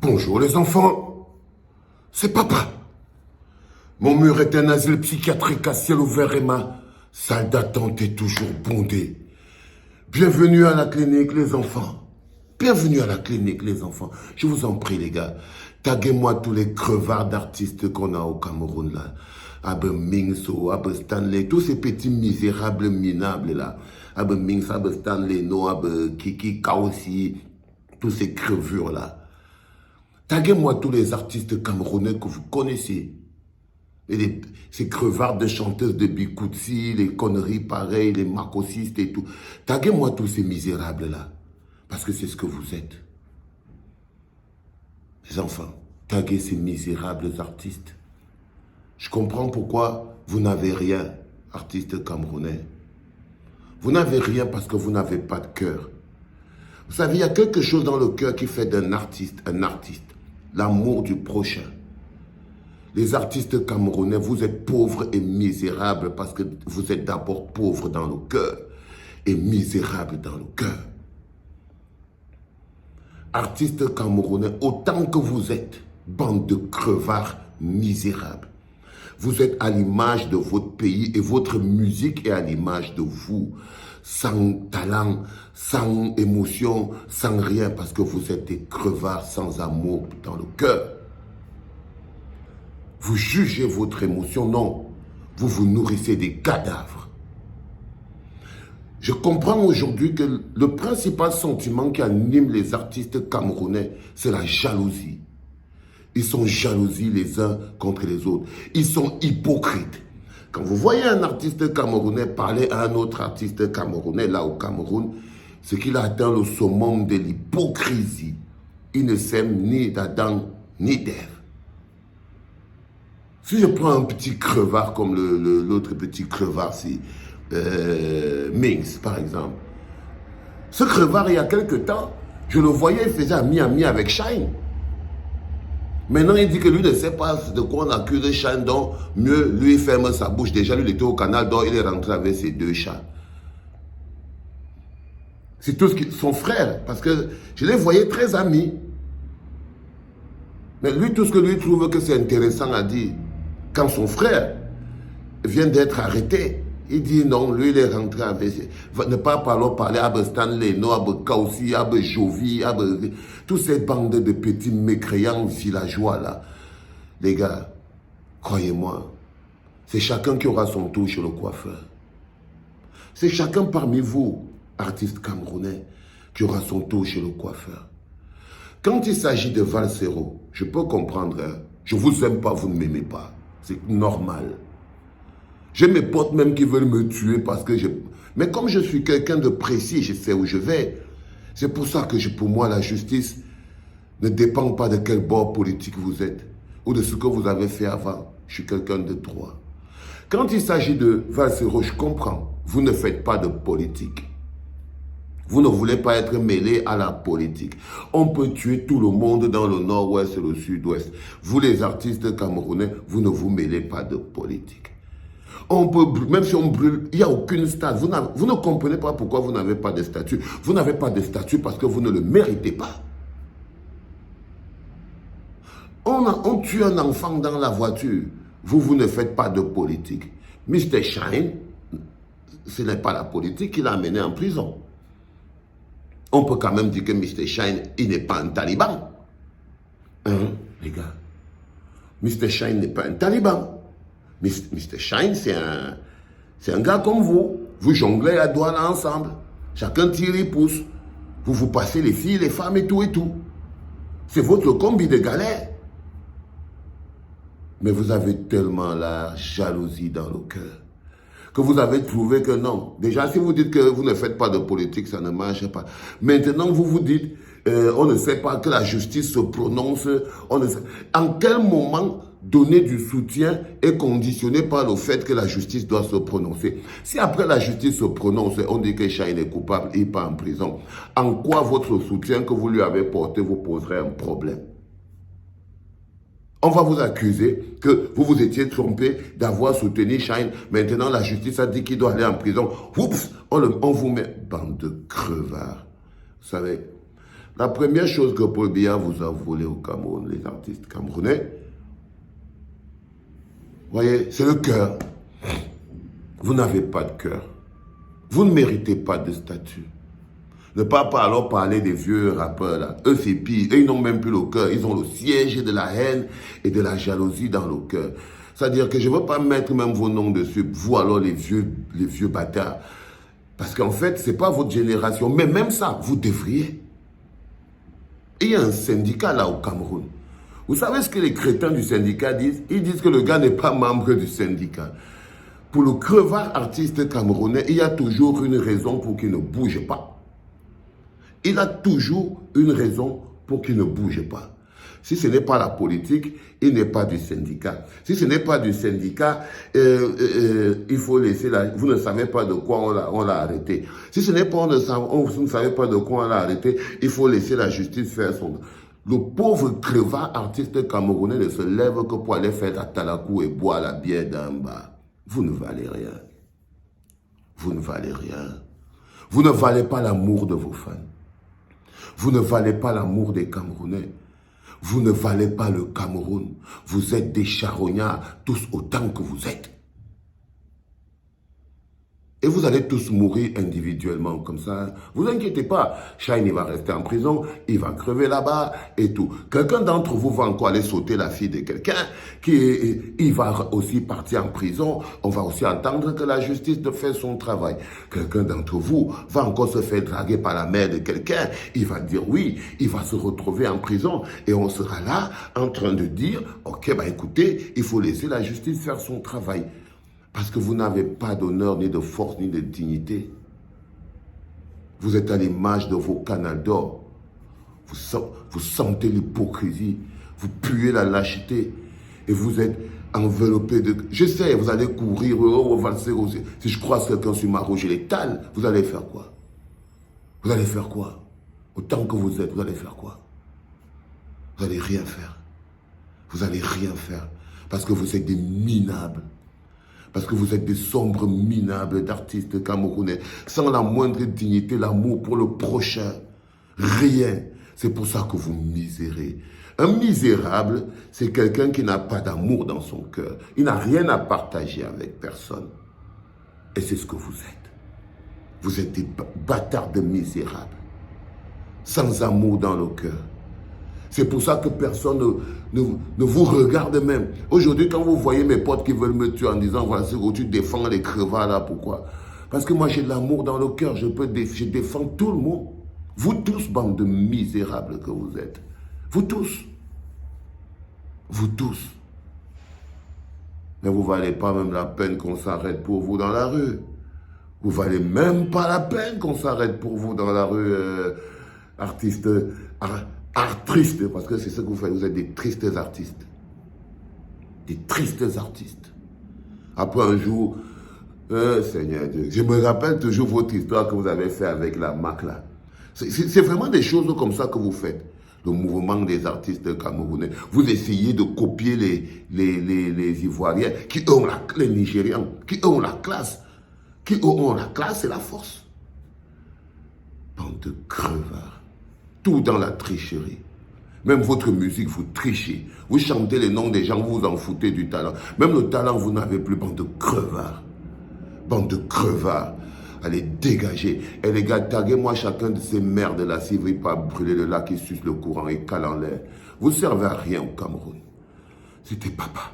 Bonjour les enfants, c'est papa. Mon mur est un asile psychiatrique à ciel ouvert et ma salle d'attente est toujours bondée. Bienvenue à la clinique les enfants. Bienvenue à la clinique les enfants. Je vous en prie les gars, taguez-moi tous les crevards d'artistes qu'on a au Cameroun là. Abe Mingso, Abe Stanley, tous ces petits misérables minables là. Abe Mings, Abe Stanley, No, Abe Kiki, Kaossi, tous ces crevures là. Taguez-moi tous les artistes camerounais que vous connaissez. Et ces crevards de chanteuses de Bikoutsi, les conneries pareilles, les marcossistes et tout. Taguez-moi tous ces misérables-là. Parce que c'est ce que vous êtes. Les enfants, taguez ces misérables artistes. Je comprends pourquoi vous n'avez rien, artistes camerounais. Vous n'avez rien parce que vous n'avez pas de cœur. Vous savez, il y a quelque chose dans le cœur qui fait d'un artiste un artiste. L'amour du prochain. Les artistes camerounais, vous êtes pauvres et misérables parce que vous êtes d'abord pauvres dans le cœur et misérables dans le cœur. Artistes camerounais, autant que vous êtes, bande de crevards misérables. Vous êtes à l'image de votre pays et votre musique est à l'image de vous. Sans talent, sans émotion, sans rien, parce que vous êtes des crevards sans amour dans le cœur. Vous jugez votre émotion, non. Vous vous nourrissez des cadavres. Je comprends aujourd'hui que le principal sentiment qui anime les artistes camerounais, c'est la jalousie. Ils sont jalousis les uns contre les autres. Ils sont hypocrites. Quand vous voyez un artiste camerounais parler à un autre artiste camerounais, là au Cameroun, c'est qu'il a atteint le summum de l'hypocrisie. Il ne s'aime ni d'Adam ni d'Ève. Si je prends un petit crevard comme l'autre petit crevard, c'est Mings par exemple. Ce crevard, il y a quelque temps, je le voyais, il faisait ami avec Shine. Maintenant, il dit que lui ne sait pas de quoi on accuse Shine, donc mieux, lui, il ferme sa bouche. Déjà, lui, il était au canal, donc il est rentré avec ses deux chats. C'est tout ce qui... Son frère, parce que je les voyais très amis. Mais lui, tout ce que lui trouve que c'est intéressant à dire, quand son frère vient d'être arrêté, il dit non, lui, il est rentré avec... Ne pas parler à Stanley, non, à Kaossi, à Jovi, à tous ces bandes de petits mécréants villageois là. Les gars, croyez-moi, c'est chacun qui aura son tour chez le coiffeur. C'est chacun parmi vous, artistes camerounais, qui aura son tour chez le coiffeur. Quand il s'agit de Valsero, je peux comprendre, hein, je vous aime pas, vous ne m'aimez pas. C'est normal. J'ai mes potes même qui veulent me tuer parce que je... Mais comme je suis quelqu'un de précis, je sais où je vais. C'est pour ça que pour moi, la justice ne dépend pas de quel bord politique vous êtes ou de ce que vous avez fait avant. Je suis quelqu'un de droit. Quand il s'agit de Valsero, je comprends. Vous ne faites pas de politique. Vous ne voulez pas être mêlé à la politique. On peut tuer tout le monde dans le nord-ouest et le sud-ouest. Vous, les artistes camerounais, vous ne vous mêlez pas de politique. On peut, même si on brûle, il n'y a aucune statue. Vous ne comprenez pas pourquoi vous n'avez pas de statue. Vous n'avez pas de statue parce que vous ne le méritez pas. On tue un enfant dans la voiture. Vous ne faites pas de politique. Mr. Shine, ce n'est pas la politique qui l'a amené en prison. On peut quand même dire que Mr. Shine, il n'est pas un taliban. Hein, les gars? Mr. Shine n'est pas un taliban. Mr. Shine, c'est un gars comme vous. Vous jonglez à douane ensemble. Chacun tire et pousse. Vous vous passez les filles, les femmes et tout et tout. C'est votre combi de galère. Mais vous avez tellement la jalousie dans le cœur que vous avez trouvé que non. Déjà, si vous dites que vous ne faites pas de politique, ça ne marche pas. Maintenant, vous vous dites, on ne sait pas que la justice se prononce. En quel moment donner du soutien est conditionné par le fait que la justice doit se prononcer? Si après la justice se prononce, on dit que Shine est coupable, il n'est pas en prison, en quoi votre soutien que vous lui avez porté vous poserait un problème? On va vous accuser que vous vous étiez trompé d'avoir soutenu Shine. Maintenant, la justice a dit qu'il doit aller en prison. Oups, on vous met... Bande de crevards. Vous savez, La première chose que Paul Biya vous a volé au Cameroun, les artistes camerounais, voyez, c'est le cœur. Vous n'avez pas de cœur. Vous ne méritez pas de statut. Ne pas alors parler des vieux rappeurs là. Eux, c'est pire. Eux, ils n'ont même plus le cœur. Ils ont le siège de la haine et de la jalousie dans le cœur. C'est-à-dire que je ne veux pas mettre même vos noms dessus. Vous alors, les vieux bâtards. Parce qu'en fait, ce n'est pas votre génération. Mais même ça, vous devriez. Et il y a un syndicat là au Cameroun. Vous savez ce que les crétins du syndicat disent? Ils disent que le gars n'est pas membre du syndicat. Pour le crevard artiste camerounais, il y a toujours une raison pour qu'il ne bouge pas. Il a toujours une raison pour qu'il ne bouge pas. Si ce n'est pas la politique, il n'est pas du syndicat. Si ce n'est pas du syndicat, il faut laisser vous ne savez pas de quoi on l'a arrêté. Si ce n'est pas, vous ne savez pas de quoi on l'a arrêté, il faut laisser la justice faire son... Le pauvre crevard artiste camerounais ne se lève que pour aller faire la talakou et boire la bière d'en bas. Vous ne valez rien. Vous ne valez rien. Vous ne valez pas l'amour de vos fans. Vous ne valez pas l'amour des Camerounais. Vous ne valez pas le Cameroun. Vous êtes des charognards, tous autant que vous êtes. Et vous allez tous mourir individuellement comme ça. Vous inquiétez pas. Shine, il va rester en prison. Il va crever là-bas et tout. Quelqu'un d'entre vous va encore aller sauter la fille de quelqu'un. Il va aussi partir en prison. On va aussi entendre que la justice fait son travail. Quelqu'un d'entre vous va encore se faire draguer par la mère de quelqu'un. Il va dire oui. Il va se retrouver en prison. Et on sera là en train de dire, ok, bah écoutez, il faut laisser la justice faire son travail. Parce que vous n'avez pas d'honneur, ni de force, ni de dignité. Vous êtes à l'image de vos canals d'or. Vous sentez l'hypocrisie. Vous puez la lâcheté. Et vous êtes enveloppé de... Je sais, vous allez courir, valser aussi. Si je croise quelqu'un sur ma roue, je l'étale. Vous allez faire quoi? Vous allez faire quoi? Autant que vous êtes, vous allez faire quoi? Vous n'allez rien faire. Vous n'allez rien faire. Parce que vous êtes des minables. Parce que vous êtes des sombres minables d'artistes camerounais, sans la moindre dignité, l'amour pour le prochain. Rien. C'est pour ça que vous misérez. Un misérable, c'est quelqu'un qui n'a pas d'amour dans son cœur. Il n'a rien à partager avec personne. Et c'est ce que vous êtes. Vous êtes des bâtards de misérables. Sans amour dans le cœur. C'est pour ça que personne ne vous regarde même. Aujourd'hui, quand vous voyez mes potes qui veulent me tuer en disant, voilà, tu défends les crevards là, pourquoi? Parce que moi, j'ai de l'amour dans le cœur. Je défends tout le monde. Vous tous, bande de misérables que vous êtes. Vous tous. Vous tous. Mais vous ne valez pas même la peine qu'on s'arrête pour vous dans la rue. Vous ne valez même pas la peine qu'on s'arrête pour vous dans la rue, artistes... Triste, parce que c'est ce que vous faites, vous êtes des tristes artistes. Des tristes artistes. Après un jour, Seigneur Dieu, je me rappelle toujours votre histoire que vous avez fait avec la MAC là. C'est vraiment des choses comme ça que vous faites. Le mouvement des artistes camerounais. Vous essayez de copier les Ivoiriens, qui ont les Nigérians, qui ont la classe. Qui ont la classe et la force. Bande de crevards. Tout dans la tricherie. Même votre musique, vous trichez. Vous chantez les noms des gens, vous en foutez du talent. Même le talent, vous n'avez plus. Bande de crevards. Bande de crevards. Allez, dégagez. Et les gars, taguez-moi chacun de ces merdes là, s'il ne veut pas brûler le lac qui suce le courant et cale en l'air. Vous ne servez à rien au Cameroun. C'était papa.